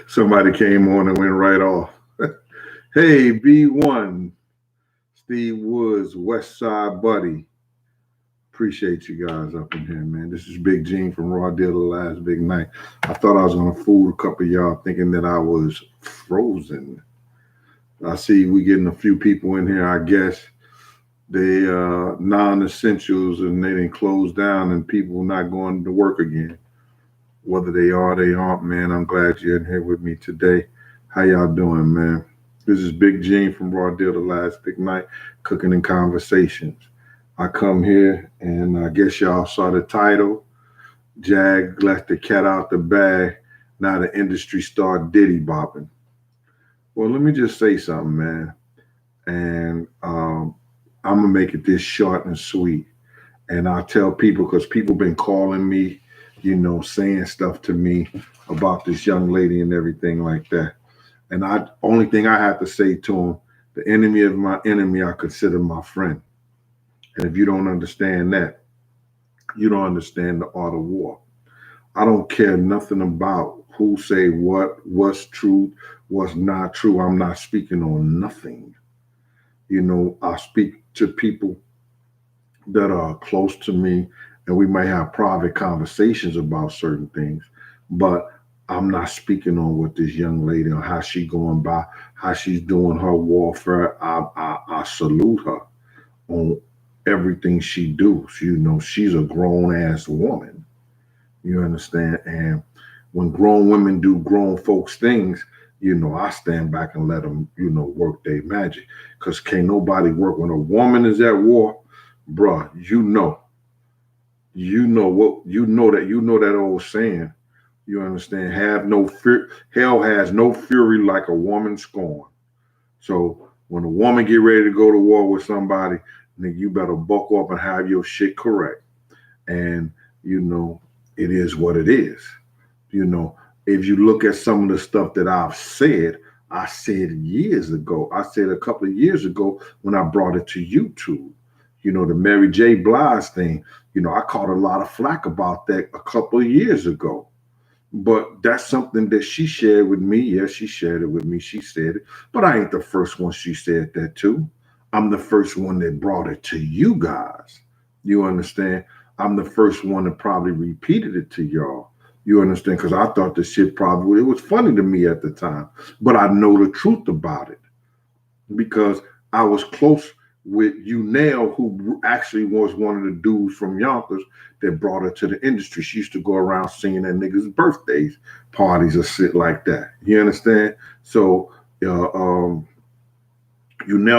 Somebody came on and went right off. Hey, B1, Steve Woods, West Side Buddy. Appreciate you guys up in here, man. This is Big Gene from Raw Deal the Last Big Night. I thought I was going to fool a couple of y'all thinking that I was frozen. I see we getting a few people in here. I guess they non-essentials and they didn't close down and people not going to work again. Whether they are, they aren't, man. I'm glad you're in here with me today. How y'all doing, man? This is Big Gene from Raw Deal the Last Big Night, Cooking and Conversations. I come here and I guess y'all saw the title. Jag let the cat out the bag. Now the industry star Diddy bopping. Well, let me just say something, man. And I'm going to make it this short and sweet. And I'll tell people, because people been calling me, saying stuff to me about this young lady and everything like that. And only thing I have to say to them, the enemy of my enemy, I consider my friend. And if you don't understand that, you don't understand the art of war. I don't care nothing about who say what's true, what's not true. I'm not speaking on nothing. I speak to people that are close to me, and we may have private conversations about certain things, but I'm not speaking on what this young lady or how she going by, how she's doing her warfare. I salute her on everything she do. She's a grown ass woman. You understand? And when grown women do grown folks things, I stand back and let them, work their magic. Because can't nobody work when a woman is at war, bruh. That old saying. You understand? Have no fear. Hell has no fury like a woman scorned. So when a woman get ready to go to war with somebody, then you better buckle up and have your shit correct. And it is what it is. If you look at some of the stuff that I said years ago. I said a couple of years ago when I brought it to YouTube. The Mary J. Blige thing. I caught a lot of flack about that a couple of years ago. But that's something that she shared with me. Yeah, she shared it with me. She said it. But I ain't the first one she said that to. I'm the first one that brought it to you guys. You understand? I'm the first one that probably repeated it to y'all. You understand? Because I thought this shit it was funny to me at the time. But I know the truth about it. Because I was close with Unell, who actually was one of the dudes from Yonkers that brought her to the industry. She used to go around singing at niggas' birthdays, parties or shit like that. You understand? So Unell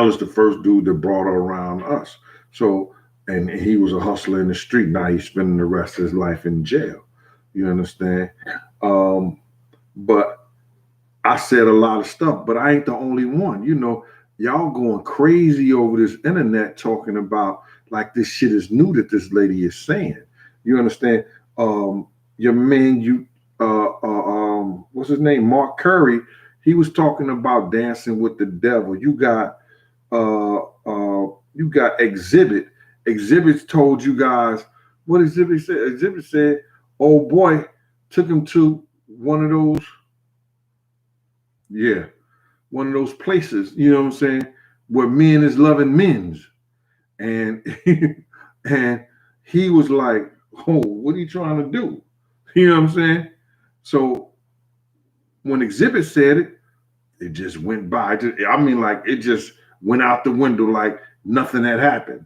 is the first dude that brought her around us. So, and he was a hustler in the street. Now he's spending the rest of his life in jail. You understand? But I said a lot of stuff, but I ain't the only one. Y'all going crazy over this internet talking about like this shit is new that this lady is saying. You understand? Your man, what's his name? Mark Curry. He was talking about dancing with the devil. You got Exhibit. Exhibit told you guys what Exhibit said. Exhibit said, "Oh boy, took him to one of those." Yeah. One of those places, you know what I'm saying, where men is loving men's. And and he was like, oh, what are you trying to do? You know what I'm saying? So when Exhibit said it, it just went by. It just went out the window like nothing had happened.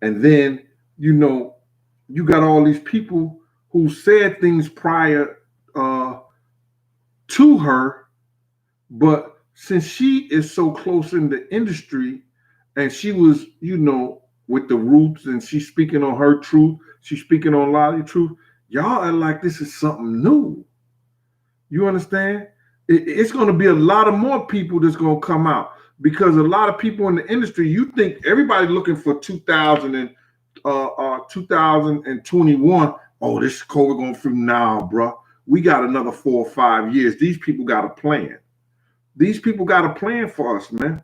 And then, you got all these people who said things prior to her, but since she is so close in the industry and she was, with the roots and she's speaking on her truth, she's speaking on a lot of the truth, y'all are like this is something new. You understand? It's going to be a lot of more people that's going to come out because a lot of people in the industry, you think everybody looking for 2021. Oh, this COVID going through now, bro. We got another 4 or 5 years. These people got a plan. These people got a plan for us, man.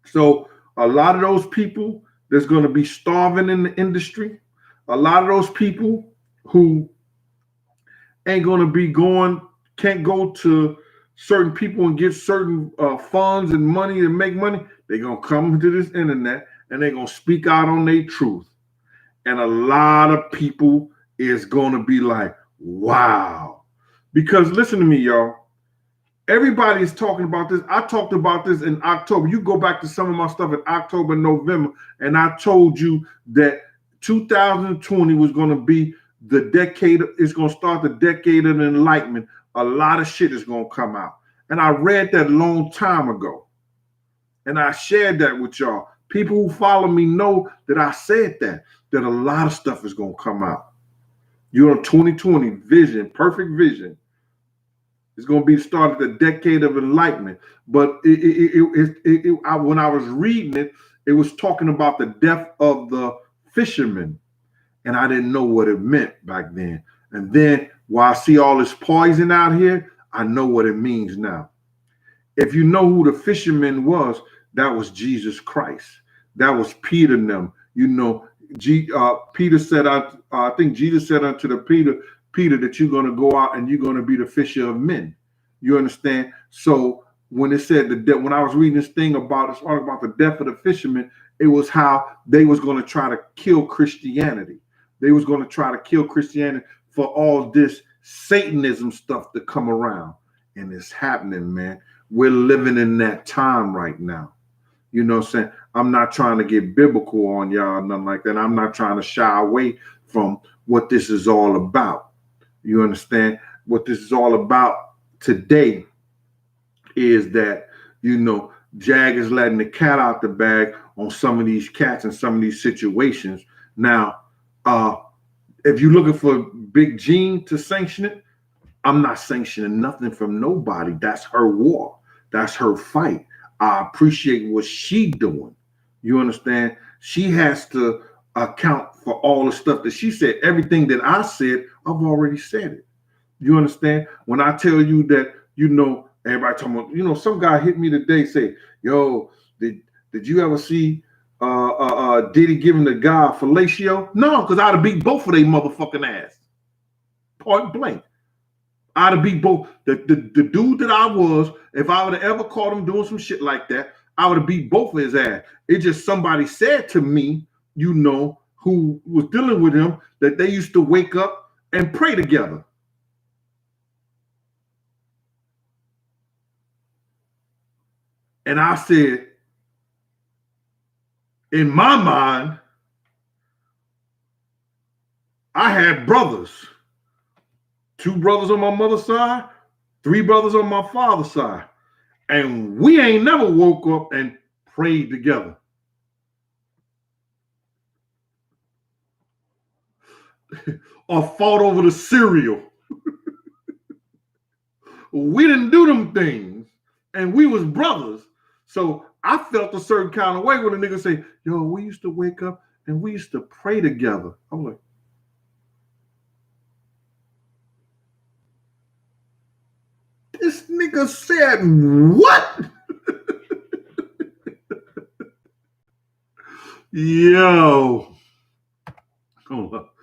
So a lot of those people that's going to be starving in the industry, a lot of those people who ain't going to be going, can't go to certain people and get certain funds and money and make money. They're going to come to this internet and they're going to speak out on their truth. And a lot of people is going to be like, wow. Because listen to me, y'all. Everybody is talking about this. I talked about this in October. You go back to some of my stuff in October, November, and I told you that 2020 was going to be the decade. It's going to start the decade of enlightenment. A lot of shit is going to come out. And I read that a long time ago. And I shared that with y'all. People who follow me know that I said that a lot of stuff is going to come out. You're on 2020 vision, perfect vision. It's going to be started the decade of enlightenment. But when I was reading it, it was talking about the death of the fishermen. And I didn't know what it meant back then. And then while I see all this poison out here, I know what it means now. If you know who the fisherman was, that was Jesus Christ. That was Peter and them. You know, Peter said, I think Jesus said unto the Peter, that you're going to go out and you're going to be the fisher of men. You understand? So when it said when I was reading this thing about the death of the fishermen, it was how they was going to try to kill Christianity. They was going to try to kill Christianity for all this Satanism stuff to come around. And it's happening, man. We're living in that time right now. You know what I'm saying? I'm not trying to get biblical on y'all, nothing like that. I'm not trying to shy away from what this is all about. You understand? What this is all about today is that, you know, Jag is letting the cat out the bag on some of these cats and some of these situations. Now, if you're looking for Big Gene to sanction it, I'm not sanctioning nothing from nobody. That's her war. That's her fight. I appreciate what she's doing. You understand? She has to account for all the stuff that she said. Everything that I said, I've already said it. You understand? When I tell you that, you know, everybody talking about, you know, some guy hit me today, say, yo, did you ever see Diddy giving the guy fellatio? No, because I'd have beat both of they motherfucking ass. Point blank. I'd have beat both. The dude that I was, if I would have ever caught him doing some shit like that, I would have beat both of his ass. It just somebody said to me, you know, who was dealing with him, that they used to wake up and pray together. And I said, in my mind, I had brothers. 2 brothers on my mother's side, 3 brothers on my father's side. And we ain't never woke up and prayed together. Or fought over the cereal. We didn't do them things. And we was brothers. So I felt a certain kind of way when a nigga say, yo, we used to wake up and we used to pray together. I'm like, this nigga said what? Yo. Hold up.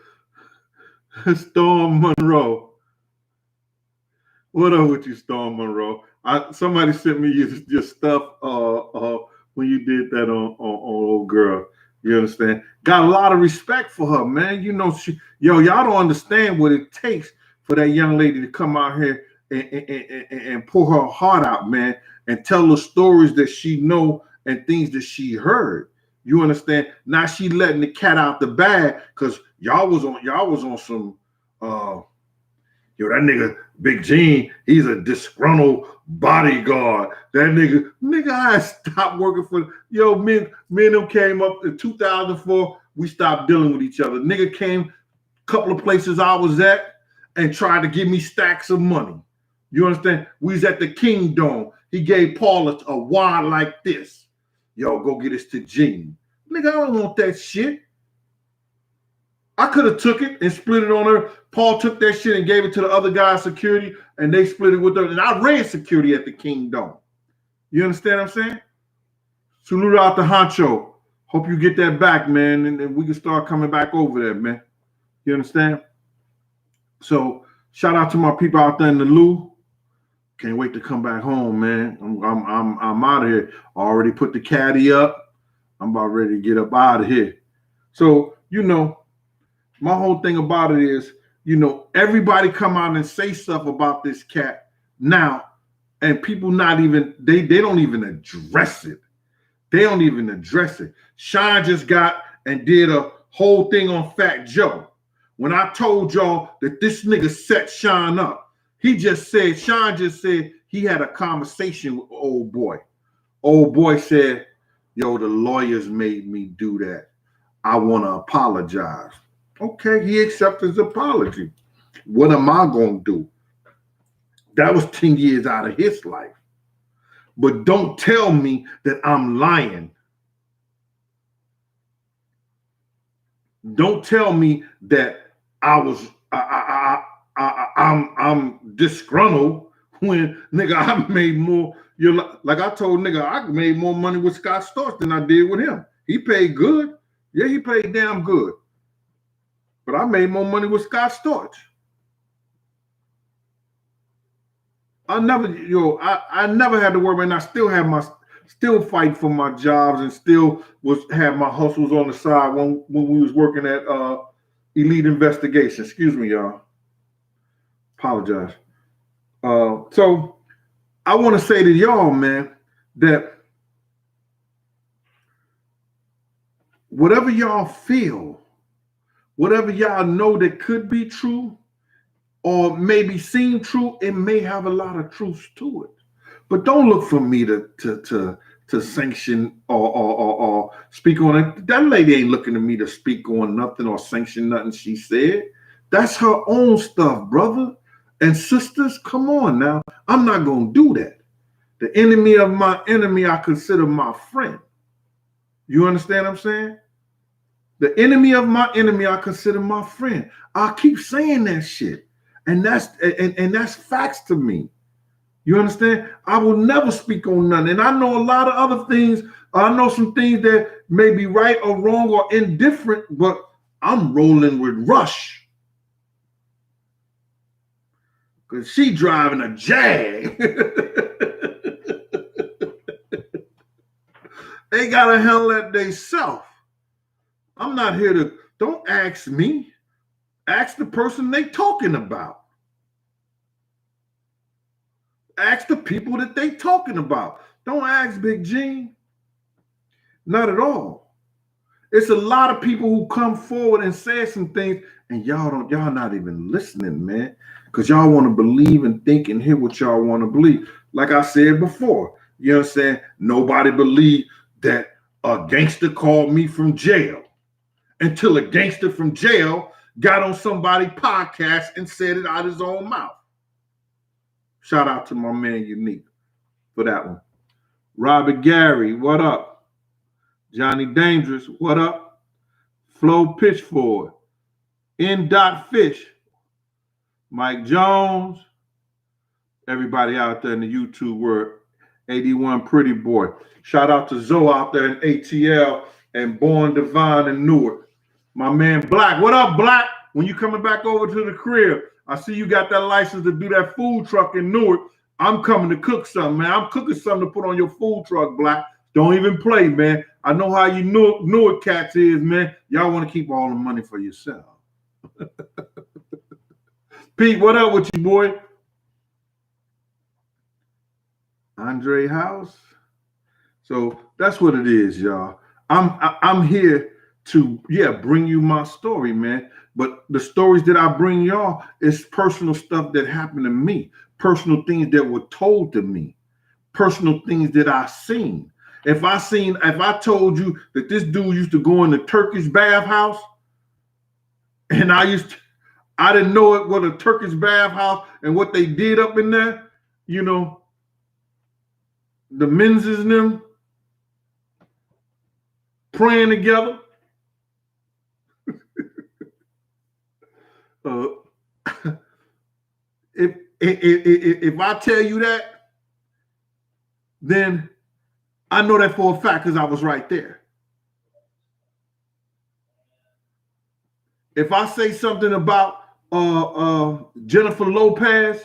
Storm Monroe. What up with you, Storm Monroe? Somebody sent me your stuff when you did that on old girl. You understand? Got a lot of respect for her, man. You know, y'all don't understand what it takes for that young lady to come out here and pour her heart out, man, and tell the stories that she know and things that she heard. You understand? Now she letting the cat out the bag because y'all was on some yo, that nigga Big Gene, he's a disgruntled bodyguard. That nigga, I stopped working for me and them came up in 2004. We stopped dealing with each other. Nigga came a couple of places I was at and tried to give me stacks of money. You understand? We was at the Kingdom. He gave Paul a wad like this. Yo, go get this to Gene. Nigga, I don't want that shit. I could have took it and split it on her. Paul took that shit and gave it to the other guy's security, and they split it with her. And I ran security at the Kingdom. You understand what I'm saying? Salute out to Honcho. Hope you get that back, man, and we can start coming back over there, man. You understand? So Shout out to my people out there in the Lou. Can't wait to come back home, man. I'm out of here. I already put the caddy up. I'm about ready to get up out of here. So, my whole thing about it is, everybody come out and say stuff about this cat now, and people not even, they don't even address it. They don't even address it. Sean just got and did a whole thing on Fat Joe. When I told y'all that this nigga set Sean up, Sean just said he had a conversation with old boy. Old boy said, yo, the lawyers made me do that. I want to apologize. Okay, he accepted his apology. What am I going to do? That was 10 years out of his life. But don't tell me that I'm lying. Don't tell me that I'm disgruntled when, nigga, I made more. Like I told nigga, I made more money with Scott Storch than I did with him. He paid good. Yeah, he paid damn good. But I made more money with Scott Storch. I never had to worry, and I still fight for my jobs and still have my hustles on the side when we was working at Elite Investigation. Excuse me, y'all. Apologize. So I want to say to y'all, man, that whatever y'all feel, whatever y'all know that could be true or maybe seem true, it may have a lot of truth to it. But don't look for me to sanction or speak on it. That lady ain't looking to me to speak on nothing or sanction nothing she said. That's her own stuff, brother. And sisters, come on now. I'm not going to do that. The enemy of my enemy, I consider my friend. You understand what I'm saying? The enemy of my enemy, I consider my friend. I keep saying that shit. And that's facts to me. You understand? I will never speak on nothing. And I know a lot of other things. I know some things that may be right or wrong or indifferent, but I'm rolling with Rush. Because she driving a Jag. They got to handle that themselves. I'm not here to, don't ask me. Ask the person they talking about. Ask the people that they talking about. Don't ask Big Gene. Not at all. It's a lot of people who come forward and say some things, and y'all not even listening, man. Because y'all want to believe and think and hear what y'all want to believe. Like I said before, you know what I'm saying? Nobody believed that a gangster called me from jail until a gangster from jail got on somebody's podcast and said it out his own mouth. Shout out to my man Unique for that one. Robert Gary, what up? Johnny Dangerous, what up? Flo Pitchford, N. Fish, Mike Jones, everybody out there in the YouTube world, 81 Pretty Boy. Shout out to Zoe out there in ATL and Born Divine in Newark. My man Black, what up, Black? When you coming back over to the crib, I see you got that license to do that food truck in Newark. I'm coming to cook something, man. I'm cooking something to put on your food truck, Black. Don't even play, man. I know how you Newark cats is, man. Y'all want to keep all the money for yourself. Pete, what up with you, boy? Andre House. So that's what it is, y'all. I'm here to bring you my story, man. But the stories that I bring y'all is personal stuff that happened to me, personal things that were told to me, personal things that I seen. If I told you that this dude used to go in the Turkish bathhouse, and I didn't know it was a Turkish bathhouse and what they did up in there, you know, the menses and them praying together. If I tell you that, then I know that for a fact because I was right there. If I say something about Jennifer Lopez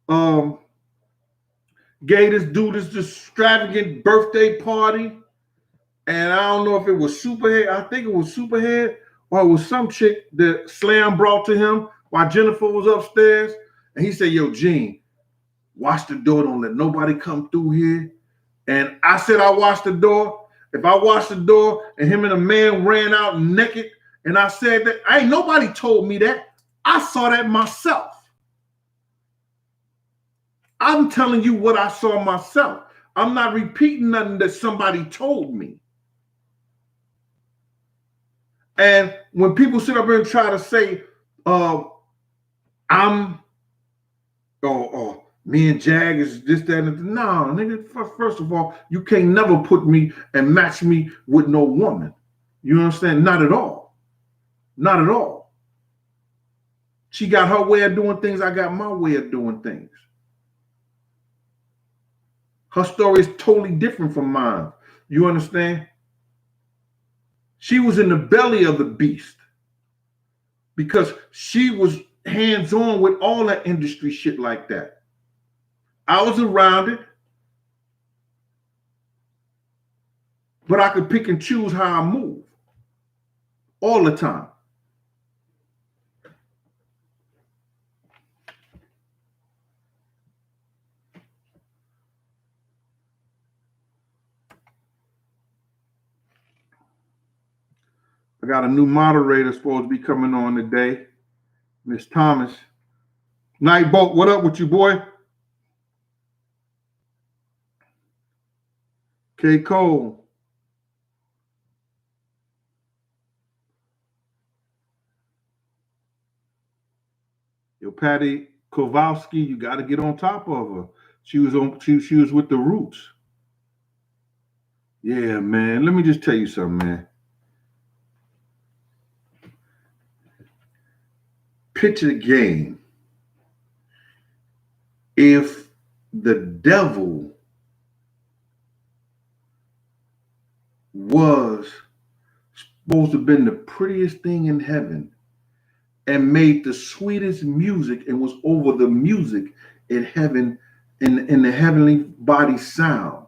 um, gave this dude this extravagant birthday party. And I don't know if it was Superhead. I think it was Superhead, or it was some chick that Slam brought to him while Jennifer was upstairs. And he said, yo, Gene, watch the door. Don't let nobody come through here. And I said, I watched the door. If I watched the door and him and a man ran out naked, and I said that, ain't nobody told me that. I saw that myself. I'm telling you what I saw myself. I'm not repeating nothing that somebody told me. And when people sit up here and try to say, me and Jag is this, that, and no, nigga, first of all, you can't never put me and match me with no woman. You understand? Not at all. Not at all. She got her way of doing things. I got my way of doing things. Her story is totally different from mine. You understand? She was in the belly of the beast because she was hands-on with all that industry shit like that. I was around it, but I could pick and choose how I move all the time. I got a new moderator supposed to be coming on today, Miss Thomas. Nightbolt, what up with you, boy? K. Cole. Yo, Patty Kowalski, you got to get on top of her. She was with the Roots. Yeah, man. Let me just tell you something, man. Picture the game. If the devil was supposed to have been the prettiest thing in heaven and made the sweetest music and was over the music in heaven, in the heavenly body sound,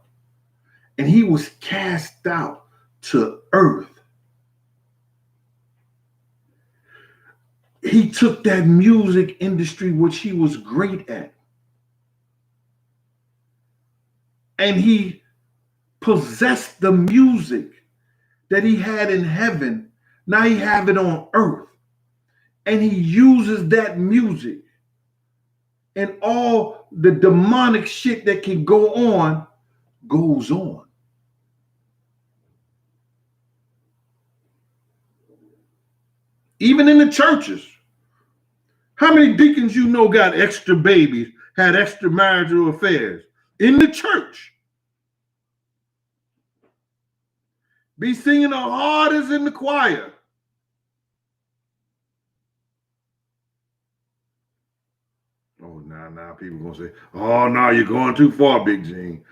and he was cast out to earth, he took that music industry, which he was great at, and he possessed the music that he had in heaven. Now he have it on earth, and he uses that music, and all the demonic shit that can go on goes on. Even in the churches. How many deacons you know got extra babies, had extramarital affairs in the church? Be singing the hardest in the choir. Oh, now people gonna say, oh, no, you're going too far, Big Gene.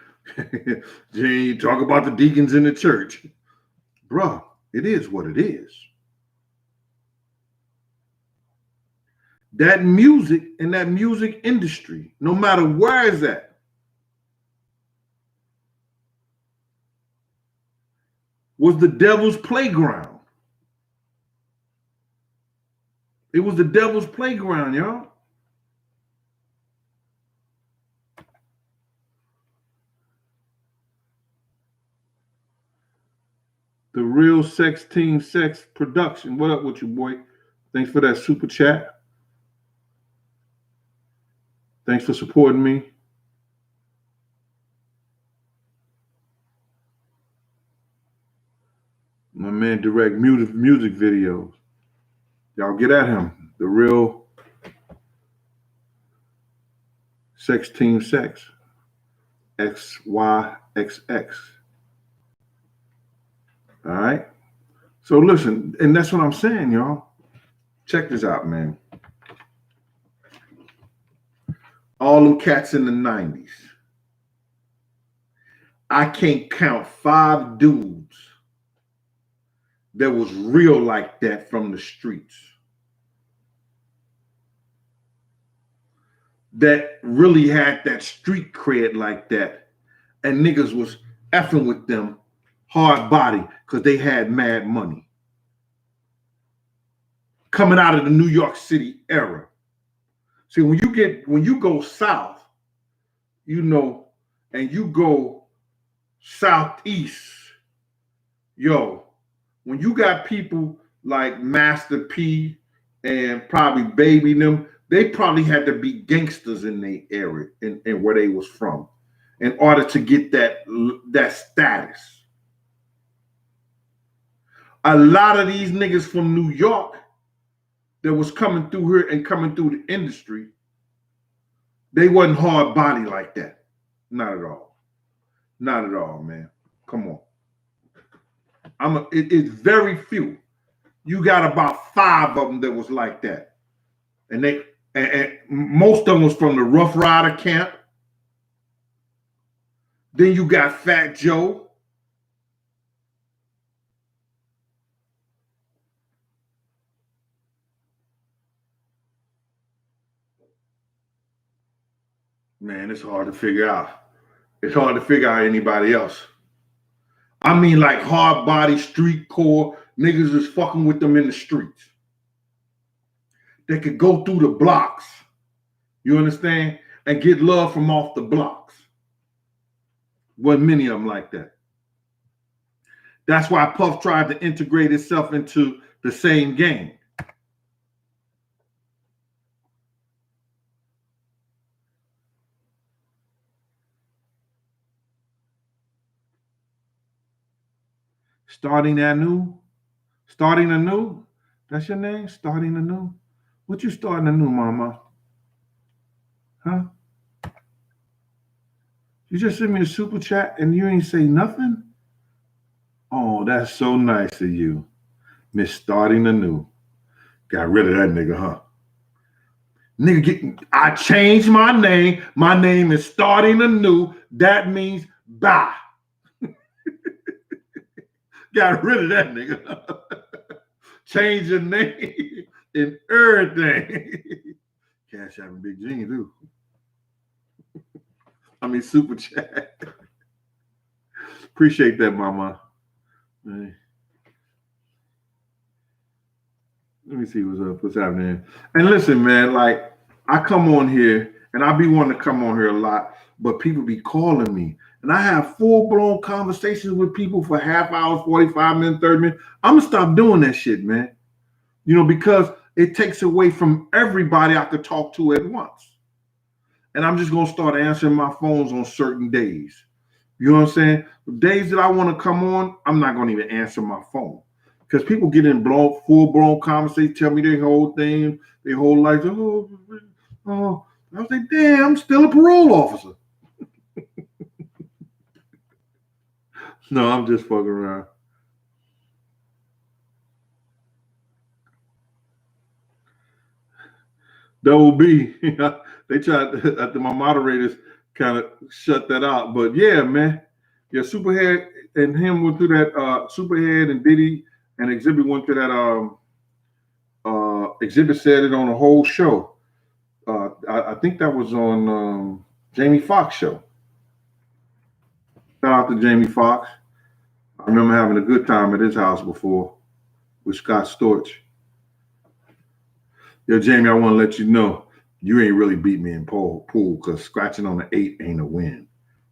Gene, you talk about the deacons in the church. Bruh, it is what it is. That music and that music industry, no matter where it's at, was the devil's playground. It was the devil's playground, y'all. The Real Sex Team Sex Production. What up with you, boy? Thanks for that super chat. Thanks for supporting me. My man direct music videos. Y'all get at him. The Real Sex Team Sex. XYXX. All right. So listen, and that's what I'm saying, y'all. Check this out, man. All them cats in the 90s. I can't count 5 dudes that was real like that from the streets. that really had that street cred like that, and niggas was effing with them hard body because they had mad money. Coming out of the New York City era. See, when you go south, you know, and you go southeast, yo, when you got people like Master P and probably Baby them, they probably had to be gangsters in their area and where they was from in order to get that status. A lot of these niggas from New York that was coming through here and coming through the industry, they wasn't hard body like that. Not at all. Not at all, man. Come on. It's very few. You got about 5 of them that was like that. And most of them was from the Rough Rider camp. Then you got Fat Joe. Man, it's hard to figure out. It's hard to figure out anybody else. I mean, like hard body, street core, niggas is fucking with them in the streets. They could go through the blocks, you understand, and get love from off the blocks. Wasn't many of them like that. That's why Puff tried to integrate itself into the same game. Starting anew. That's your name? Starting anew? What you starting anew, mama? Huh? You just sent me a super chat and you ain't say nothing? Oh, that's so nice of you. Miss Starting anew. Got rid of that nigga, huh? Nigga, I changed my name. My name is Starting anew. That means bye. Got rid of that nigga. Change your name and everything. Cash having Big Gene, too. I mean, super chat. Appreciate that, mama. Let me see what's happening. And listen, man, like I come on here and I be wanting to come on here a lot, but people be calling me. And I have full-blown conversations with people for half hours, 45 minutes, 30 minutes. I'm gonna stop doing that shit, man. You know, because it takes away from everybody I could talk to at once. And I'm just gonna start answering my phones on certain days. You know what I'm saying? The days that I want to come on, I'm not gonna even answer my phone. Because people get in full-blown conversation, tell me their whole thing, their whole life. Oh. I was like, damn, I'm still a parole officer. No, I'm just fucking around. That will be. They tried. My moderators kind of shut that out. But yeah, man. Yeah, Superhead and him went through that. Superhead and Diddy and Exhibit went through that. Exhibit said it on a whole show. I think that was on Jamie Foxx show. Shout out to Jamie Foxx. I remember having a good time at his house before with Scott Storch. Yo, Jamie, I want to let you know you ain't really beat me in pool because scratching on the 8 ain't a win.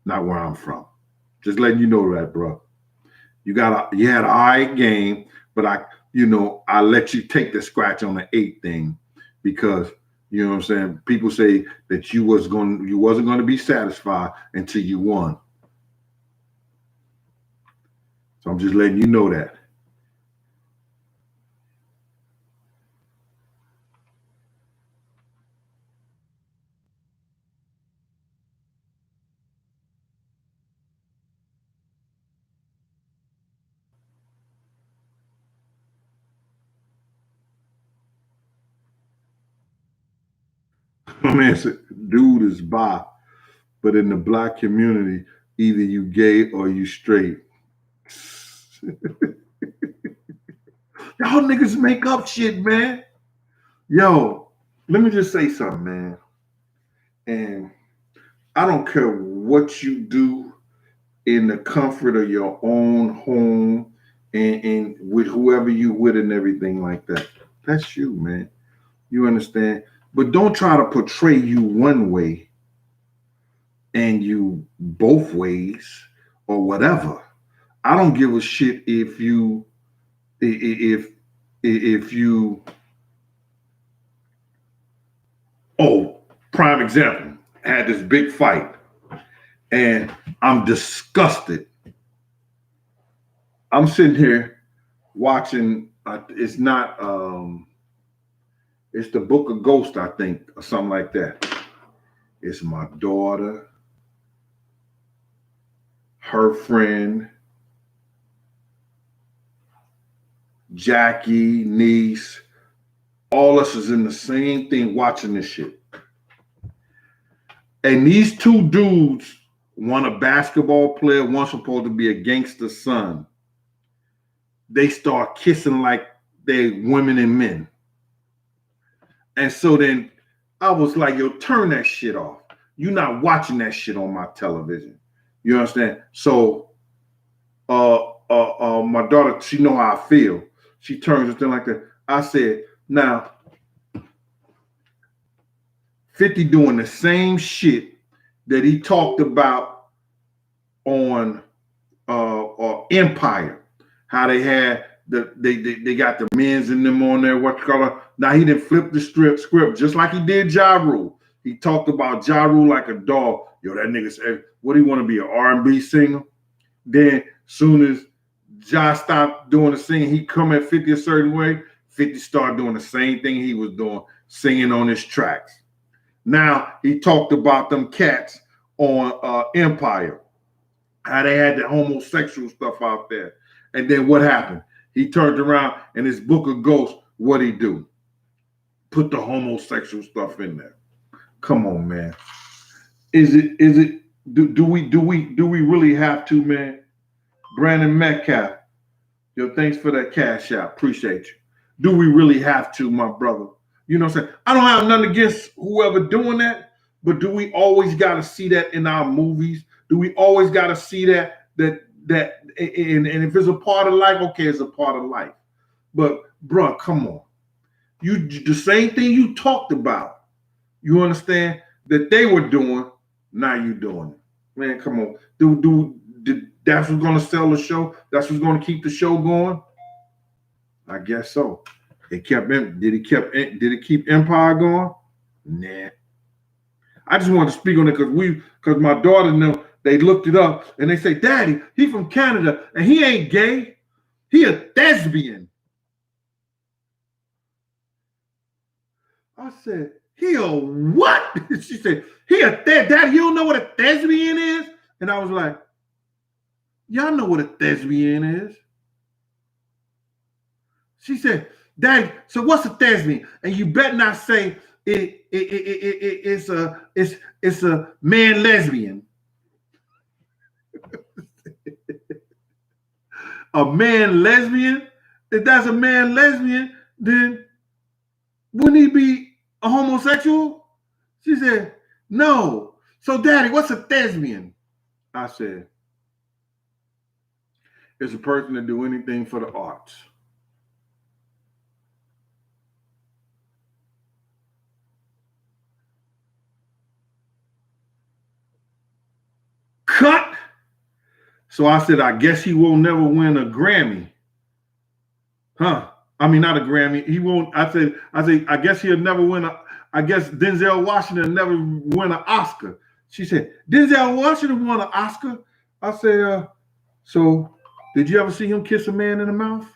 Not where I'm from. Just letting you know that, bro. You had an eye game, but I let you take the scratch on the 8 thing because you know what I'm saying. People say that you wasn't going to be satisfied until you won. So I'm just letting you know that. My man said, dude is bi, but in the black community, either you gay or you straight. Y'all niggas make up shit, man. Yo, let me just say something, man. And I don't care what you do in the comfort of your own home and with whoever you with and everything like that. That's you, man. You understand? But don't try to portray you one way and you both ways or whatever. I don't give a shit if you if you oh, prime example, I had this big fight and I'm disgusted. I'm sitting here watching it's not it's the Book of Ghost, I think, or something like that. It's my daughter, her friend, Jackie, niece, all us is in the same thing watching this shit. And these two dudes, one a basketball player, one supposed to be a gangster's son, they start kissing like they women and men. And so then I was like, yo, turn that shit off. You're not watching that shit on my television. You understand? So my daughter, she know how I feel. She turns and thing like that. I said, now, 50 doing the same shit that he talked about on Empire, how they had they got the men's in them on there, what you call it. Now he didn't flip the script just like he did Ja Rule. He talked about Ja Rule like a dog. Yo, that nigga said, what do you want to be, an R&B singer? Then soon as Ja stopped doing the singing, he come at 50 a certain way, 50 started doing the same thing he was doing, singing on his tracks. Now he talked about them cats on Empire, how they had the homosexual stuff out there. And then what happened? He turned around in his Book of Ghosts, what'd he do? Put the homosexual stuff in there. Come on, man. Do we really have to, man? Brandon Metcalf, yo, thanks for that cash out. Appreciate you. Do we really have to, my brother? You know what I'm saying? I don't have nothing against whoever doing that, but do we always got to see that in our movies? Do we always got to see that and if it's a part of life, okay, it's a part of life. But bro, come on. You the same thing you talked about. You understand that they were doing, now you doing it. Man, come on. That's what's gonna sell the show? That's what's gonna keep the show going? I guess so. Did it keep Empire going? Nah. I just wanted to speak on it because my daughter know they looked it up and they say, Daddy, he from Canada and he ain't gay. He a thespian. I said, he a what? She said, Daddy, you don't know what a thespian is? And I was like, y'all know what a thespian is. She said, Daddy, so what's a thespian? And you better not say it's a man lesbian. A man lesbian? If that's a man lesbian, then wouldn't he be a homosexual? She said, no. So, Daddy, what's a thespian? I said, it's a person that do anything for the arts. Cut. So I said, I guess he will never win a Grammy. Huh? I mean, not a Grammy. He won't. I said, I guess he'll never win I guess Denzel Washington never win an Oscar. She said, Denzel Washington won an Oscar? I said, so did you ever see him kiss a man in the mouth?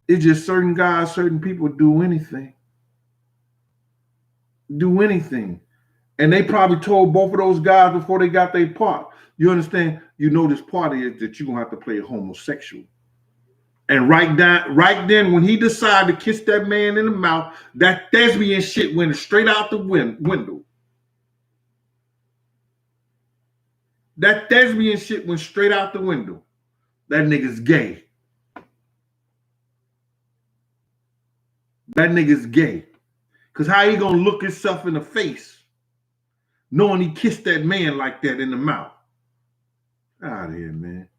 It's just certain guys, certain people do anything. Do anything. And they probably told both of those guys before they got their part. You understand? You know this part is that you're going to have to play a homosexual. And right then, when he decided to kiss that man in the mouth, that thespian shit went straight out the window. That thespian shit went straight out the window. That nigga's gay. That nigga's gay. Because how he gonna look himself in the face knowing he kissed that man like that in the mouth? Out of here, man.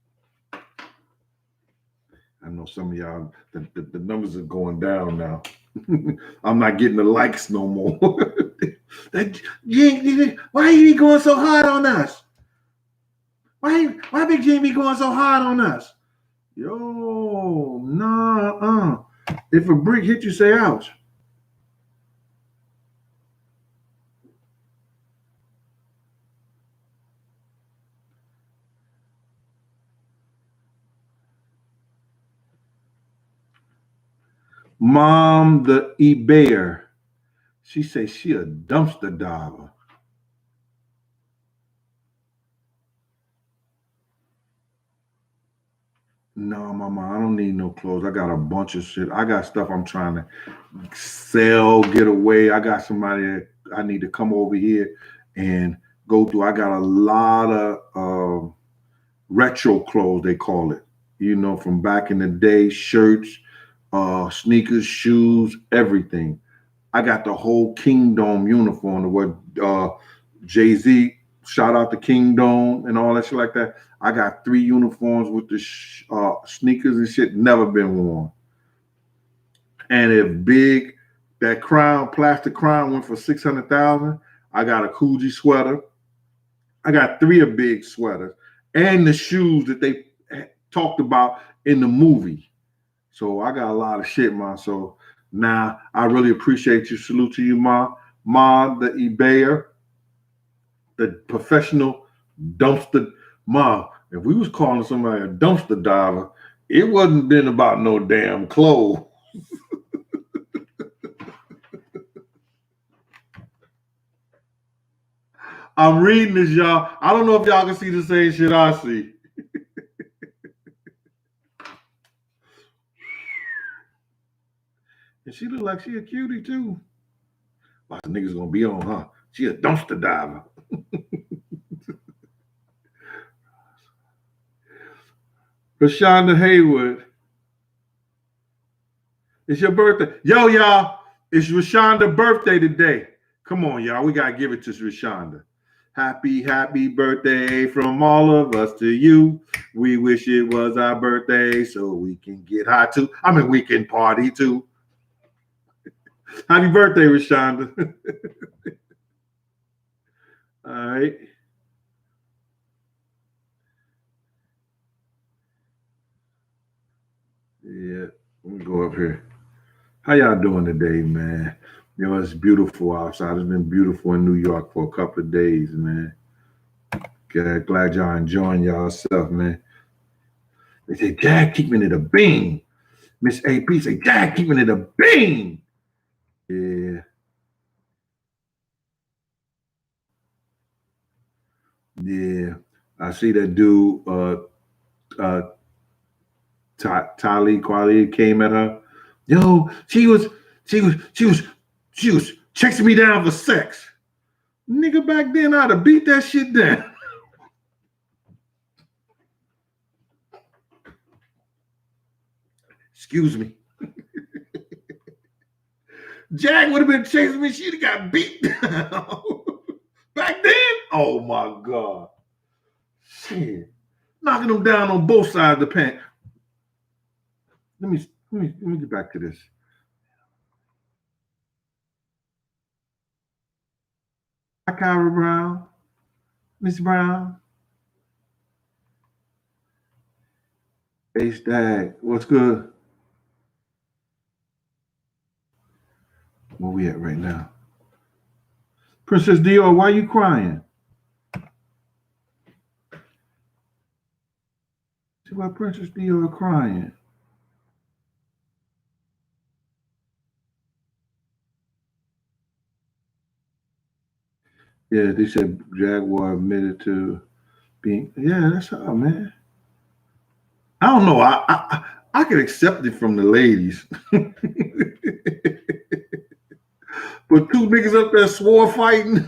I know some of y'all, the numbers are going down now. I'm not getting the likes no more. Why he going so hard on us? Why Big Jim be going so hard on us? Yo, nah. If a brick hit you, say ouch. Mom, the eBayer, she says she a dumpster diver. No, mama, I don't need no clothes. I got a bunch of shit. I got stuff I'm trying to sell, get away. I got somebody that I need to come over here and go through. I got a lot of retro clothes, they call it. You know, from back in the day, shirts, sneakers, shoes, everything. I got the whole Kingdom uniform, what Jay-Z, shout out to Kingdom and all that shit like that. I got 3 uniforms with the sneakers and shit, never been worn. And if big, that crown, plastic crown went for 600,000, I got a Coogee sweater. I got 3 of big sweaters and the shoes that they talked about in the movie. So I got a lot of shit, man. So now I really appreciate you. Salute to you, Ma. Ma, the eBayer, the professional dumpster. Ma, if we was calling somebody a dumpster diver, it wasn't been about no damn clothes. I'm reading this, y'all. I don't know if y'all can see the same shit I see. And she look like she a cutie too. Lots of niggas gonna be on her. She a dumpster diver. Rashonda Haywood. It's your birthday. Yo, y'all. It's Rashonda's birthday today. Come on, y'all. We gotta give it to Rashonda. Happy birthday from all of us to you. We wish it was our birthday so we can get high too. I mean, we can party too. Happy birthday, Rashonda. All right. Yeah, let me go up here. How y'all doing today, man? You know, it's beautiful outside. It's been beautiful in New York for a couple of days, man. Glad y'all enjoying yourself, man. They say, Jag, keeping it a bean. Miss AP say, Jag, keeping it a bean. Yeah. Yeah. I see that dude, Tali Kweli came at her. Yo, she was chasing me down for sex. Nigga, back then I'd have beat that shit down. Excuse me. Jag would have been chasing me. She'd have got beat down. Back then? Oh my God. Shit. Knocking them down on both sides of the pant. Let me get back to this. Hi, Kyra Brown. Miss Brown. Hey, Stag. What's good? Where we at right now? Princess Dior, why you crying? See why Princess Dior crying? Yeah, they said Jaguar admitted to being. Yeah, that's all, man. I don't know. I could accept it from the ladies. But 2 niggas up there swore fighting.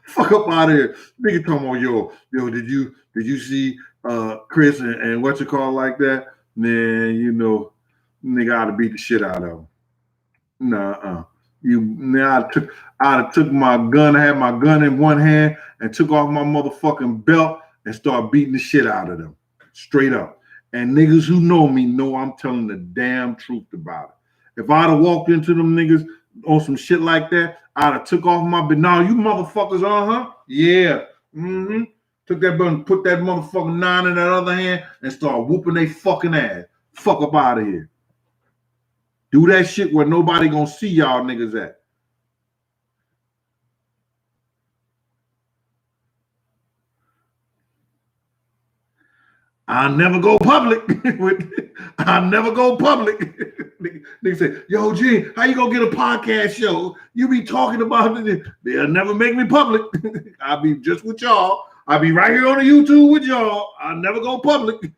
Fuck up out of here. Nigga talking about, yo, did you see Chris and what you call like that? Man, you know, nigga ought to beat the shit out of him. Nah, I took my gun. I had my gun in one hand and took off my motherfucking belt and started beating the shit out of them, straight up. And niggas who know me know I'm telling the damn truth about it. If I'd have walked into them niggas on some shit like that, I'd have took off my. But now you motherfuckers, yeah, Took that button, put that motherfucking 9 in that other hand, and start whooping they fucking ass. Fuck up out of here. Do that shit where nobody gonna see y'all niggas at. I'll never go public. I'll never go public. Nigga say, yo, G, how you gonna get a podcast show? You be talking about it. They'll never make me public. I'll be just with y'all. I'll be right here on the YouTube with y'all. I'll never go public.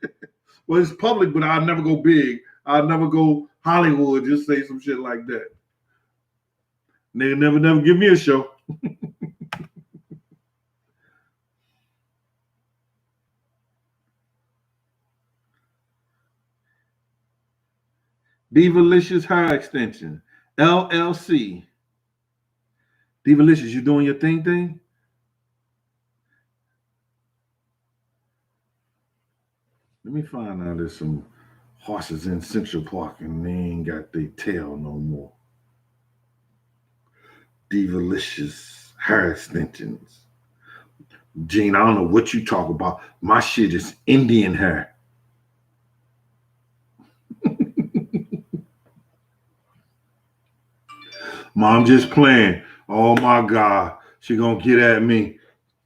Well, it's public, but I'll never go big. I'll never go Hollywood, just say some shit like that. Nigga never give me a show. Divalicious Hair Extension, LLC. Divalicious, you doing your thing? Let me find out there's some horses in Central Park and they ain't got their tail no more. Divalicious Hair Extensions. Gene, I don't know what you talk about. My shit is Indian hair. Mom just playing. Oh my God. She gonna get at me.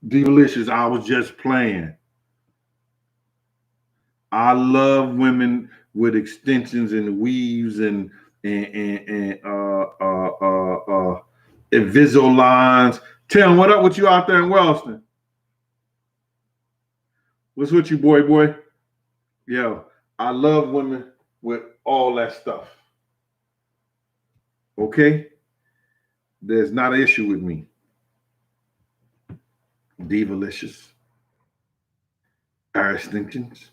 Divalicious, I was just playing. I love women with extensions and weaves and Invisaligns. Tim, what up with you out there in Wellston? What's with you, boy? Yo, I love women with all that stuff. Okay? There's not an issue with me. Divalicious. Hair extensions.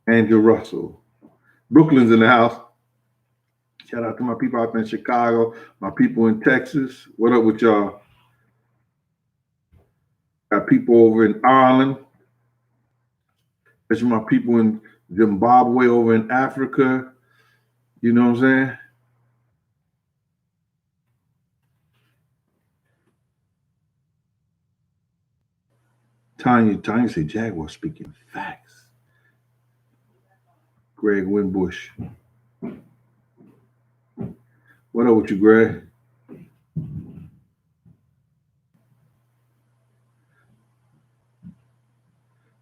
Andrew Russell. Brooklyn's in the house. Shout out to my people out there in Chicago, my people in Texas. What up with y'all? Got people over in Ireland. Especially my people in Zimbabwe, over in Africa. You know what I'm saying? Tanya say Jaguar speaking facts. Greg Winbush. What up with you, Greg?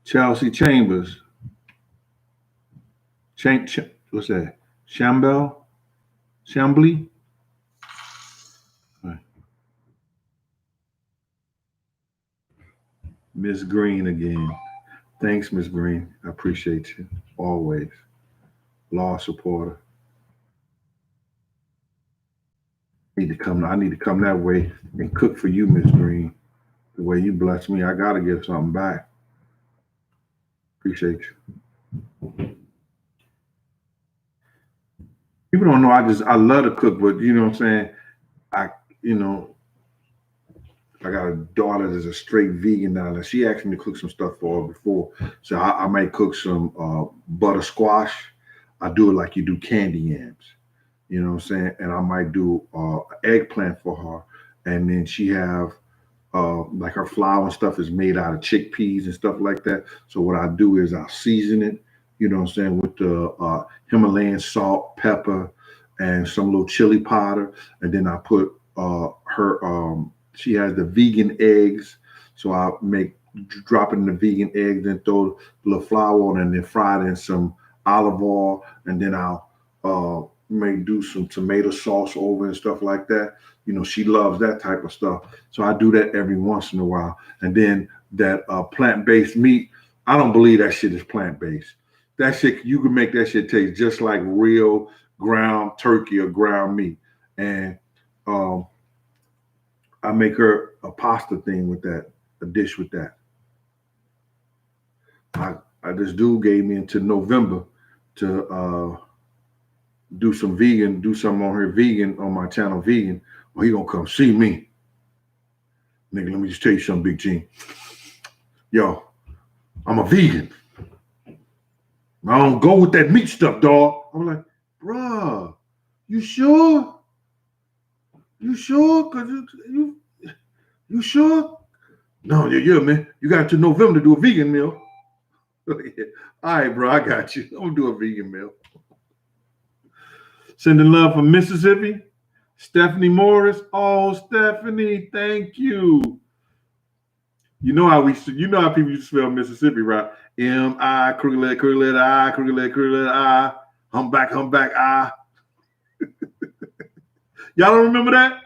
Chelsea Chambers. What's that? Chambly? Right. Miss Green again. Thanks, Miss Green. I appreciate you. Always. Law supporter. I need to come that way and cook for you, Miss Green. The way you bless me, I gotta give something back. Appreciate you. People don't know I love to cook, but you know what I'm saying? I got a daughter that's a straight vegan now. And she asked me to cook some stuff for her before. So I might cook some butter squash. I do it like you do candy yams. You know what I'm saying? And I might do eggplant for her. And then she have like her flour and stuff is made out of chickpeas and stuff like that. So what I do is I'll season it, you know what I'm saying, with the Himalayan salt, pepper, and some little chili powder. And then I put she has the vegan eggs. So I'll drop it in the vegan eggs, then throw a little flour on it, and then fry it in some olive oil. And then I'll may do some tomato sauce over and stuff like that. You know, she loves that type of stuff. So I do that every once in a while. And then that plant-based meat, I don't believe that shit is plant-based. That shit, you can make that shit taste just like real ground turkey or ground meat. And I make her a pasta thing with that, a dish with that. This dude gave me until November to do something on her vegan, on my channel vegan, Or he gonna come see me. Nigga, let me just tell you something, Big G. Yo, I'm a vegan. I don't go with that meat stuff, dog. I'm like, bruh, you sure? You sure? Cause you sure? No, yeah, man. You got to November to do a vegan meal. All right, bro, I got you. I'm gonna do a vegan meal. Sending love from Mississippi. Stephanie Morris. Oh, Stephanie, thank you. You know how people used to spell Mississippi, right? M-I, crooked letter I, crooked letter I, humpback, I. Y'all don't remember that?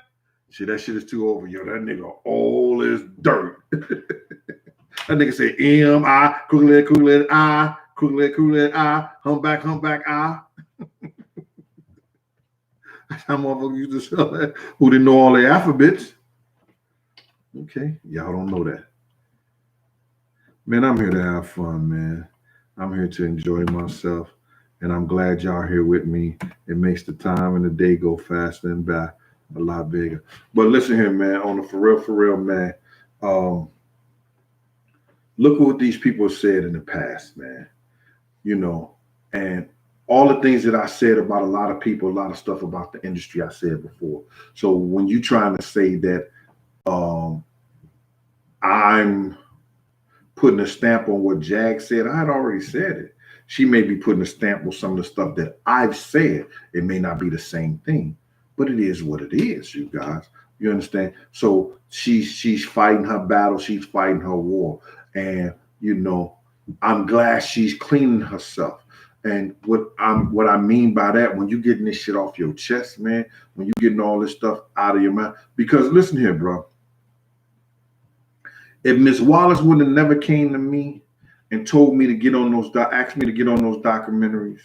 Shit, that shit is too over, yo. That nigga old as dirt. That nigga said M-I, crooked letter I, crooked letter I, humpback, I. That's how motherfuckers used to sell that, who didn't know all the alphabets. Okay, y'all don't know that. Man, I'm here to have fun, man. I'm here to enjoy myself, and I'm glad y'all here with me. It makes the time and the day go faster and by a lot bigger. But listen here, man, on the for real, man, look at what these people said in the past, man. You know, and all the things that I said about a lot of people, a lot of stuff about the industry I said before. So when you trying to say that I'm putting a stamp on what Jag said, I had already said it. She may be putting a stamp on some of the stuff that I've said. It may not be the same thing, but it is what it is, you guys. You understand? So she's fighting her battle. She's fighting her war. And, you know, I'm glad she's cleaning herself. And what I mean by that, when you getting this shit off your chest, man, when you getting all this stuff out of your mind, because listen here, bro. If Miss Wallace would have never came to me and told me to get on those, asked me to get on those documentaries,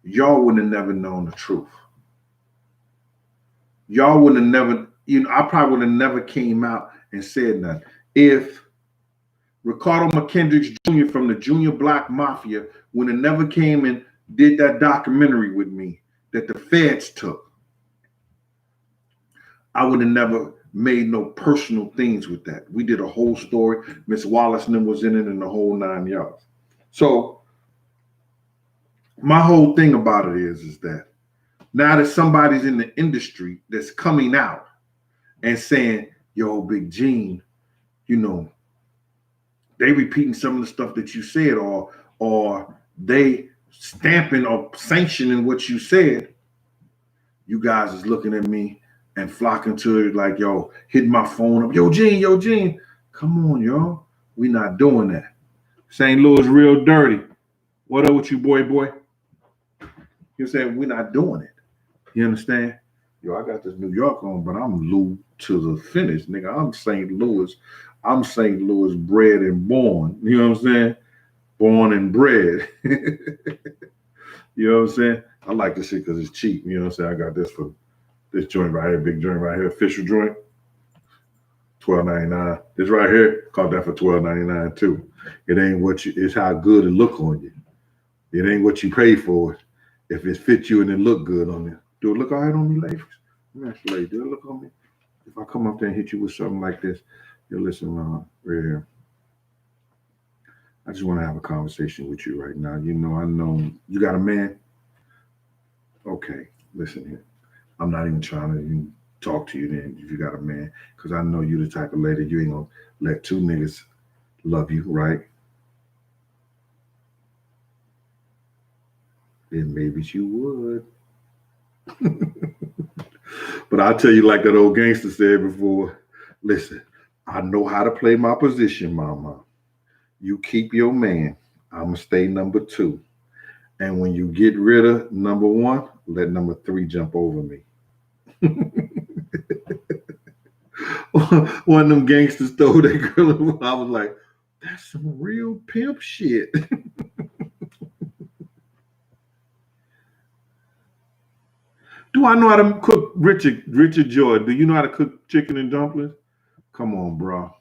y'all would have never known the truth. Y'all would have never, I probably would have never came out and said nothing. If Ricardo McKendricks Jr. from the Junior Black Mafia would have never came and did that documentary with me that the feds took, I would have never made no personal things with that. We did a whole story. Miss Wallace was in it and the whole 9 yards. So my whole thing about it is that now that somebody's in the industry that's coming out and saying, yo, Big Gene, you know, they repeating some of the stuff that you said, or they stamping or sanctioning what you said, you guys is looking at me and flocking to it like, yo, hitting my phone up. Yo, Gene. Come on, yo. We not doing that. St. Louis real dirty. What up with you, boy? You saying we not doing it. You understand? Yo, I got this New York on, but I'm Lou to the finish, nigga. I'm St. Louis. I'm St. Louis bred and born. You know what I'm saying? Born and bred. You know what I'm saying? I like this shit because it's cheap. You know what I'm saying? I got this for this joint right here, big joint right here, official joint, $12.99. This right here, caught that for $12.99 too. It ain't it's how good it look on you. It ain't what you pay for it. If it fit you and it look good on you. Do it look all right on me, ladies? Let me ask you, ladies, do it look on me? If I come up there and hit you with something like this, you'll listen, right here. I just want to have a conversation with you right now. You know, I know you got a man. Okay, listen here. I'm not even trying to even talk to you then if you got a man, because I know you the type of lady you ain't gonna let two niggas love you, right? Then maybe you would. But I'll tell you like that old gangster said before, listen, I know how to play my position, mama. You keep your man. I'ma stay number 2. And when you get rid of number 1, let number 3 jump over me. One of them gangsters told that girl, I was like, that's some real pimp shit. Do I know how to cook Richard Joy? Do you know how to cook chicken and dumplings? Come on, bro.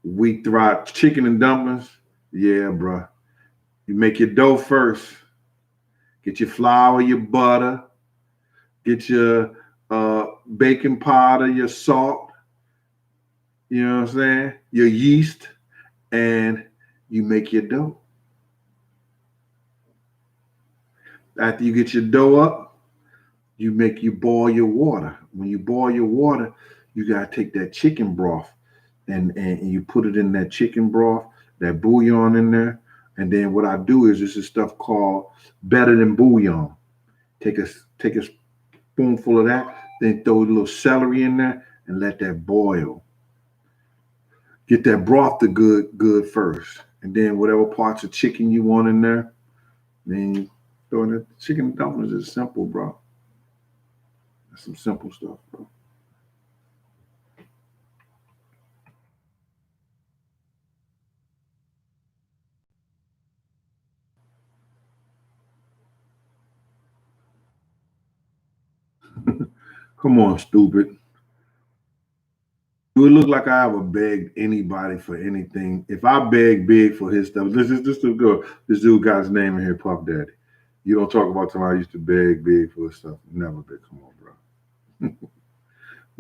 We thrive chicken and dumplings. Yeah, bro. You make your dough first. Get your flour, your butter. Get your baking powder, your salt, you know what I'm saying? Your yeast, and you make your dough. After you get your dough up, you boil your water. When you boil your water, you gotta take that chicken broth and you put it in that chicken broth, that bouillon in there. And then what I do is this is stuff called better than bouillon. Take a take a spoonful of that, then throw a little celery in there and let that boil. Get that broth to good first. And then whatever parts of chicken you want in there, then you throw in the chicken dumplings is simple, bro. That's some simple stuff, bro. Come on, stupid. Do it look like I ever begged anybody for anything? If I beg big for his stuff, this dude, this dude got his name in here, Puff Daddy. You don't talk about time I used to beg big for his stuff. Never been. Come on, bro.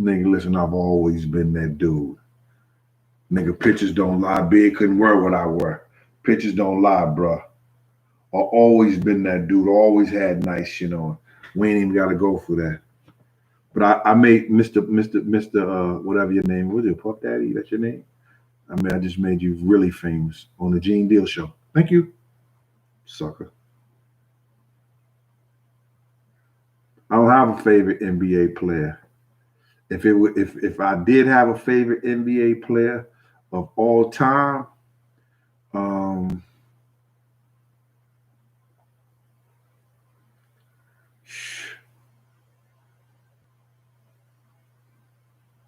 Nigga, listen, I've always been that dude. Nigga, pictures don't lie. Big couldn't wear what I wear. Pictures don't lie, bro. I've always been that dude. Always had nice shit on. We ain't even got to go for that. But I made Mr. Whatever your name was, it Puff Daddy? That's your name? I mean, I just made you really famous on the Gene Deal show. Thank you, sucker. I don't have a favorite NBA player. If I did have a favorite NBA player of all time, um,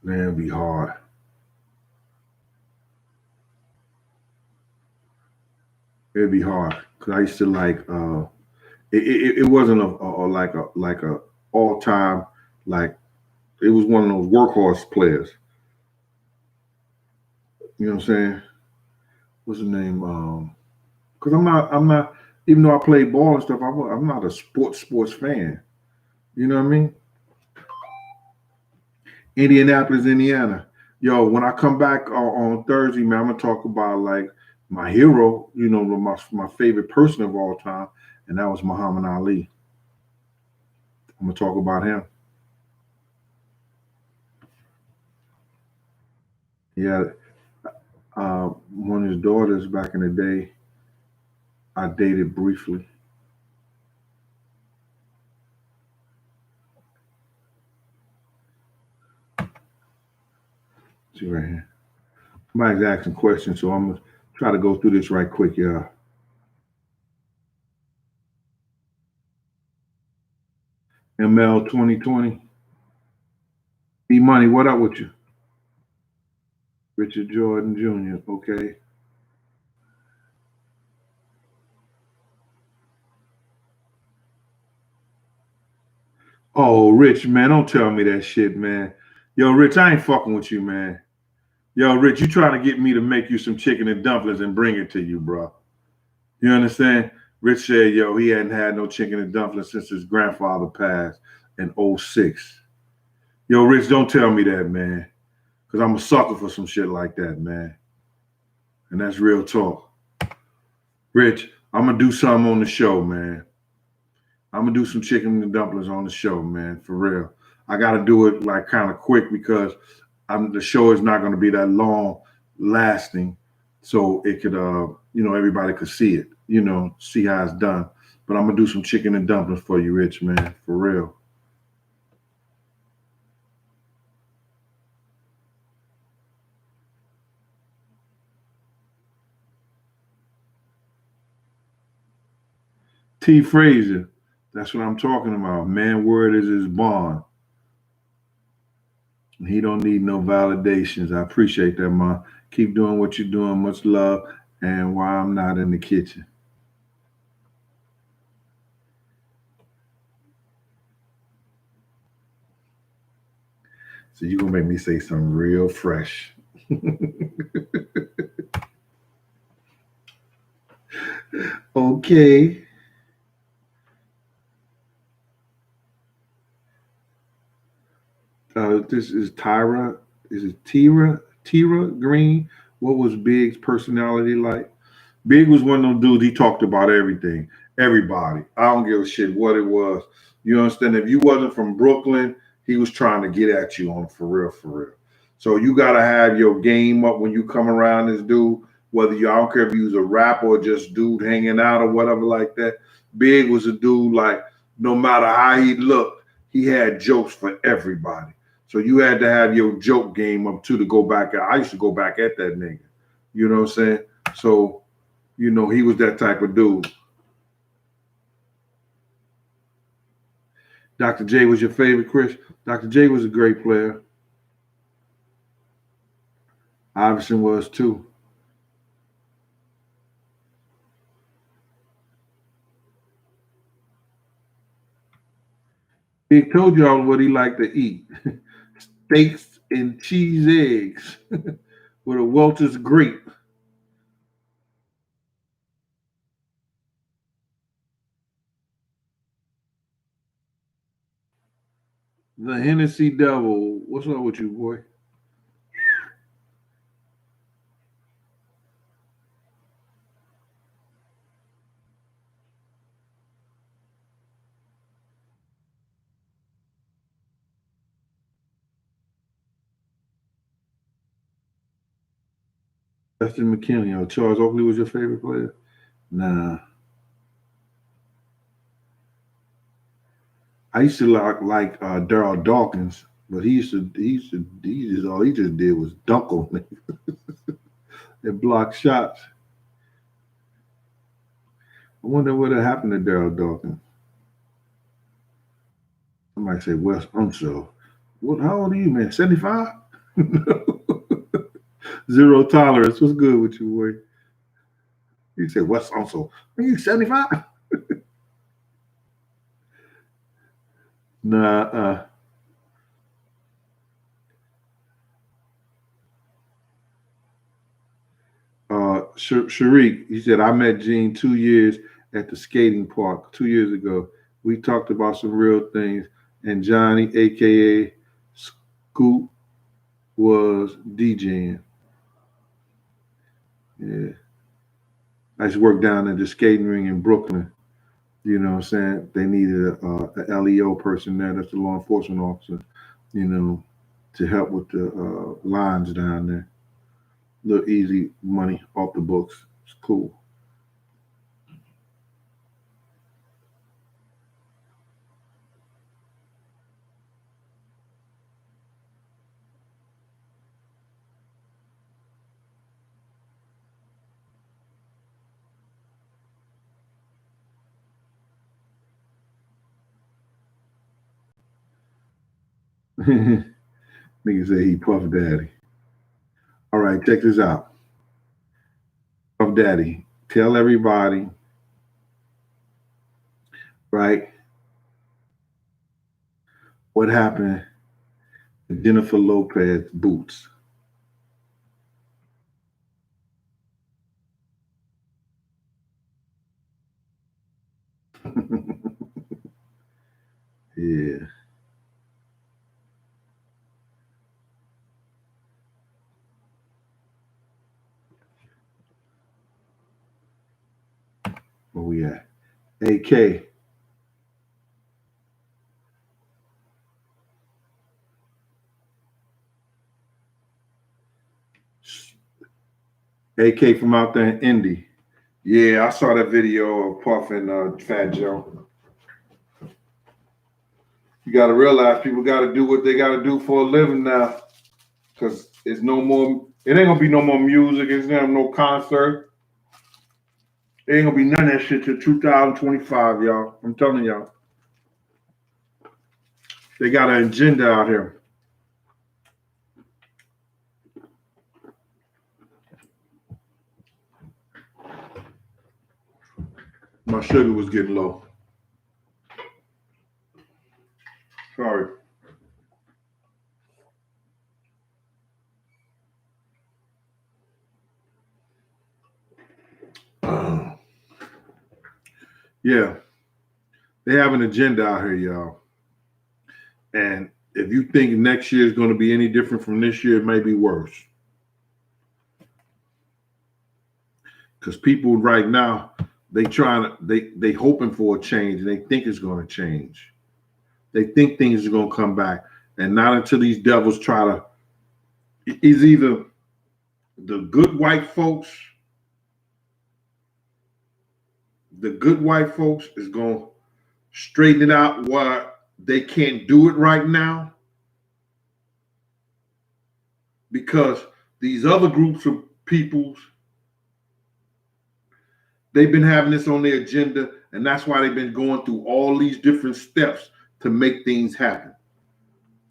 man, it'd be hard. It'd be hard because I used to like. It wasn't a all time like it was one of those workhorse players. You know what I'm saying? What's his name? Because I'm not even though I play ball and stuff. I'm not a sports fan. You know what I mean? Indianapolis, Indiana. Yo, when I come back on Thursday, man, I'm gonna talk about like my hero. You know, my favorite person of all time, and that was Muhammad Ali. I'm gonna talk about him. Yeah, one of his daughters back in the day, I dated briefly. See right here. Somebody's asking questions, so I'm gonna try to go through this right quick, yeah. ML 2020. B Money, what up with you? Richard Jordan Jr. Okay. Oh, Rich, man, don't tell me that shit, man. Yo, Rich, I ain't fucking with you, man. Yo, Rich, you trying to get me to make you some chicken and dumplings and bring it to you, bro. You understand? Rich said, yo, he hadn't had no chicken and dumplings since his grandfather passed in '06. Yo, Rich, don't tell me that, man. Because I'm a sucker for some shit like that, man. And that's real talk. Rich, I'm going to do something on the show, man. I'm going to do some chicken and dumplings on the show, man, for real. I got to do it like kind of quick because the show is not going to be that long lasting. So it could, everybody could see it, see how it's done. But I'm going to do some chicken and dumplings for you, Rich, man, for real. T. Frazier, that's what I'm talking about. Man, word is his bond. He don't need no validations. I appreciate that, man. Keep doing what you're doing. Much love. And why I'm not in the kitchen. So you're gonna make me say something real fresh. Okay. This is Tyra. Is it Tira Green? What was Big's personality like? Big was one of those dudes. He talked about everything, everybody. I don't give a shit what it was. You understand? If you wasn't from Brooklyn, he was trying to get at you on for real, for real. So you gotta have your game up when you come around this dude. Whether you, I don't care if you was a rapper or just dude hanging out or whatever like that. Big was a dude like no matter how he looked, he had jokes for everybody. So you had to have your joke game up too to go back at. I used to go back at that nigga. You know what I'm saying? So he was that type of dude. Dr. J was your favorite, Chris? Dr. J was a great player. Iverson was too. He told y'all what he liked to eat. Steaks and cheese eggs with a Welch's grape. The Hennessy Devil. What's up with you, boy? Justin McKinney. Oh, Charles Oakley was your favorite player? Nah. I used to like Daryl Dawkins, but he just did was dunk on me and block shots. I wonder what happened to Daryl Dawkins. Somebody say Wes Unseld. What? How old are you, man? 75? Zero tolerance. What's good with you, boy? You said Wes Unseld. Are you 75? Nah. Sharik, he said, I met Gene 2 years at the skating park 2 years ago. We talked about some real things, and Johnny, aka Scoop, was DJing. Yeah. I used to work down at the skating ring in Brooklyn. You know what I'm saying? They needed a LEO person there, that's the law enforcement officer, you know, to help with the lines down there. Little easy money off the books. It's cool. Nigga say he Puff Daddy. All right, check this out. Puff Daddy, tell everybody, right, what happened to Jennifer Lopez boots. Yeah. Where we at? AK. AK from out there in Indy. Yeah, I saw that video of Puff and Fat Joe. You got to realize people got to do what they got to do for a living now, because it's no more. It ain't gonna be no more music. It's gonna no concert. It ain't gonna be none of that shit till 2025, y'all. I'm telling y'all, they got an agenda out here. My sugar was getting low. Sorry. Yeah, they have an agenda out here, y'all. And if you think next year is going to be any different from this year, it may be worse. Because people right now, they hoping for a change and they think it's going to change. They think things are going to come back. And not until these devils try to, it's either the good white folks is going to straighten it out why they can't do it right now, because these other groups of peoples, they've been having this on their agenda, and that's why they've been going through all these different steps to make things happen.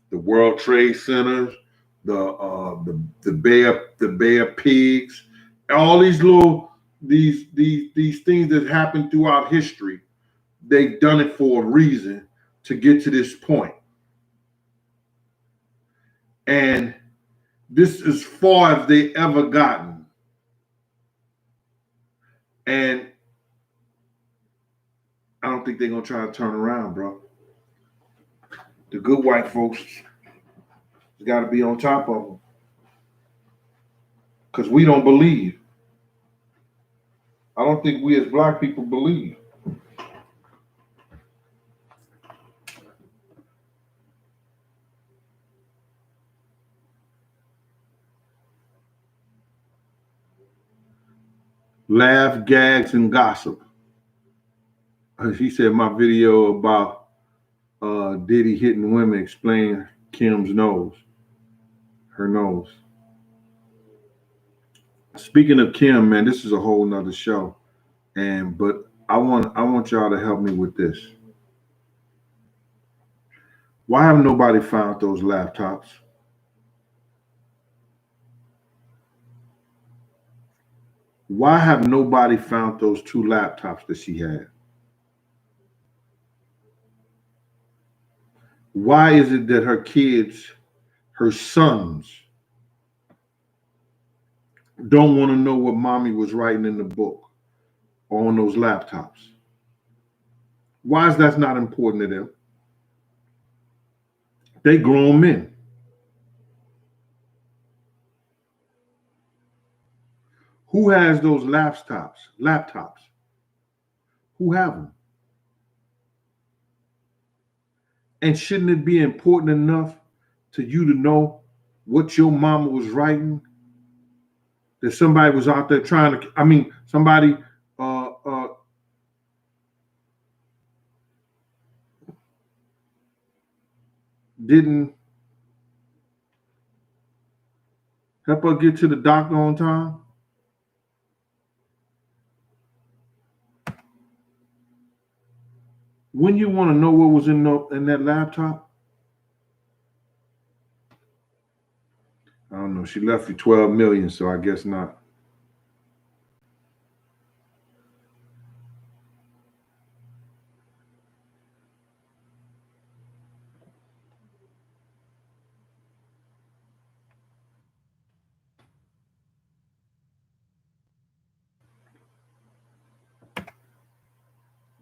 The World Trade Centers, the Bay of Pigs, all these these things that happen throughout history. They've done it for a reason to get to this point. And this is as far as they ever gotten. And I don't think they're going to try to turn around, bro. The good white folks got to be on top of them. Because we don't believe. I don't think we as black people believe. Laugh, gags, and gossip. He said my video about Diddy hitting women explained Kim's nose. Her nose. Speaking of Kim, man, this is a whole nother show. But I want y'all to help me with this. Why have nobody found those laptops? Why have nobody found those 2 laptops that she had? Why is it that her kids, her sons, don't want to know what mommy was writing in the book or on those laptops? Why is that not important to them? They grown men. Who has those laptops? Who have them? And shouldn't it be important enough to you to know what your mama was writing? That somebody was out there trying to, somebody didn't help her get to the doctor on time? When you want to know what was in that laptop? I don't know. She left you 12 million, so I guess not.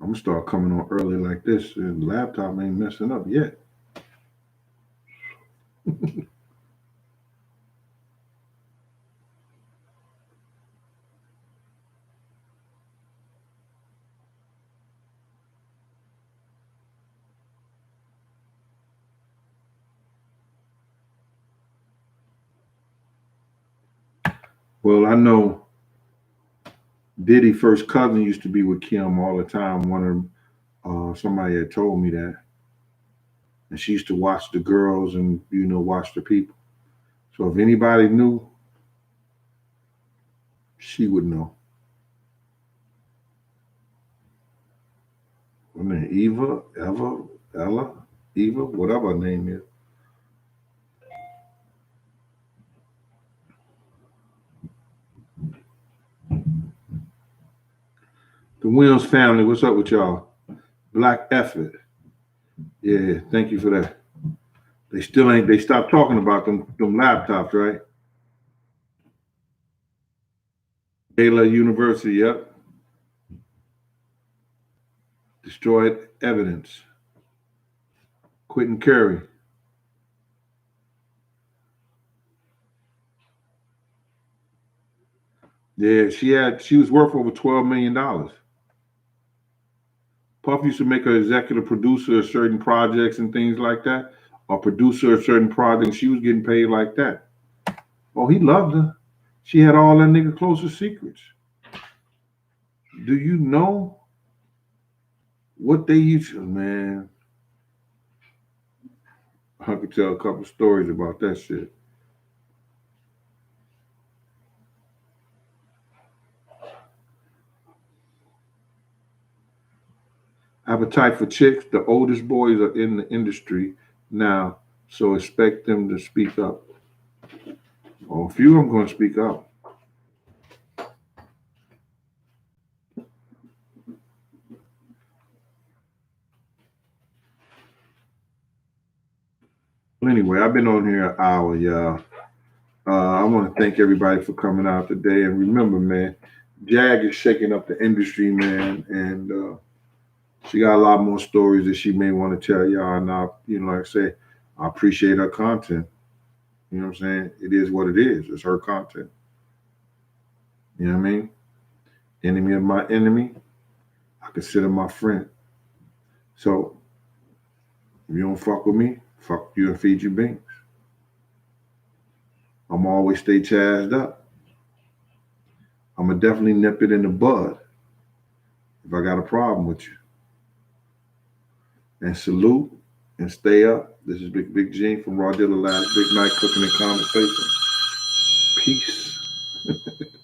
I'm gonna start coming on early like this. The laptop ain't messing up yet. Well, I know Diddy's first cousin used to be with Kim all the time. Somebody had told me that. And she used to watch the girls and, watch the people. So if anybody knew, she would know. Her name Eva, Ella, Eva, whatever her name is. The Williams family, what's up with y'all? Black effort. Yeah, thank you for that. They stopped talking about them laptops, right? Baylor University, yep. Destroyed evidence. Quentin Curry. Yeah, she was worth over $12 million. Puff used to make her executive producer of certain projects and things like that, or producer of certain projects. She was getting paid like that. Oh, he loved her. She had all that nigga closest secrets. Do you know what they used to, man? I could tell a couple stories about that shit. Appetite for chicks. The oldest boys are in the industry now, so expect them to speak up. Oh, a few of them going to speak up. Well, anyway, I've been on here an hour, y'all. I want to thank everybody for coming out today. And remember, man, Jag is shaking up the industry, man. And she got a lot more stories that she may want to tell y'all. And like I say, I appreciate her content. You know what I'm saying? It is what it is. It's her content. You know what I mean? Enemy of my enemy, I consider my friend. So if you don't fuck with me, fuck you and feed you beans. I'm always stay charged up. I'm gonna definitely nip it in the bud if I got a problem with you. And salute and stay up. This is Big Gene from Raw Dealer Labs, Big Night Cooking and Conversation. Peace.